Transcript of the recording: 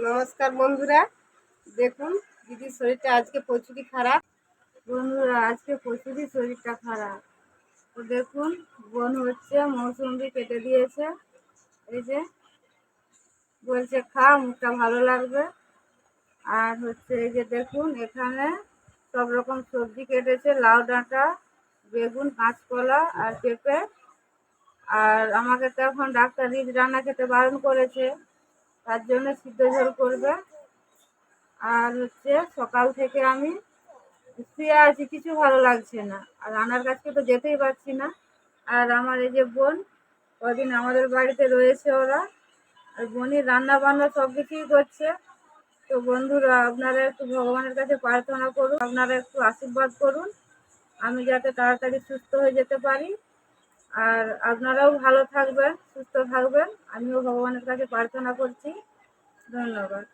নমস্কার বন্ধুরা, দেখুন দিদির শরীরটা আজকে প্রচুরই খারাপ। বন্ধুরা, আজকে প্রচুরই শরীরটা খারাপ। তো দেখুন, বোন হচ্ছে মৌসুমি কেটে দিয়েছে। এই যে বলছে খা, মুখটা ভালো লাগবে। আর হচ্ছে এই যে দেখুন, এখানে সব রকম সবজি কেটেছে, লাউ ডাঁটা, বেগুন, কাঁচকলা আর পেঁপে। আর আমাকে তো এখন ডাক্তার রিচ রান্না খেতে বারণ করেছে, তার জন্য সিদ্ধ ঝোল করবে। আর হচ্ছে সকাল থেকে আমি শুয়ে আছি, কিছু ভালো লাগছে না, আর রান্নার কাছকে তো যেতেই পারছি না। আর আমার এই যে বোন, কদিন আমাদের বাড়িতে রয়েছে ওরা, আর বোনই রান্না বান্না সব কিছুই করছে। তো বন্ধুরা, আপনারা একটু ভগবানের কাছে প্রার্থনা করুন, আপনারা একটু আশীর্বাদ করুন, আমি যাতে তাড়াতাড়ি সুস্থ হয়ে যেতে পারি। আর আপনারাও ভালো থাকবেন, সুস্থ থাকবেন, আমিও ভগবানের কাছে প্রার্থনা করছি। ধন্যবাদ।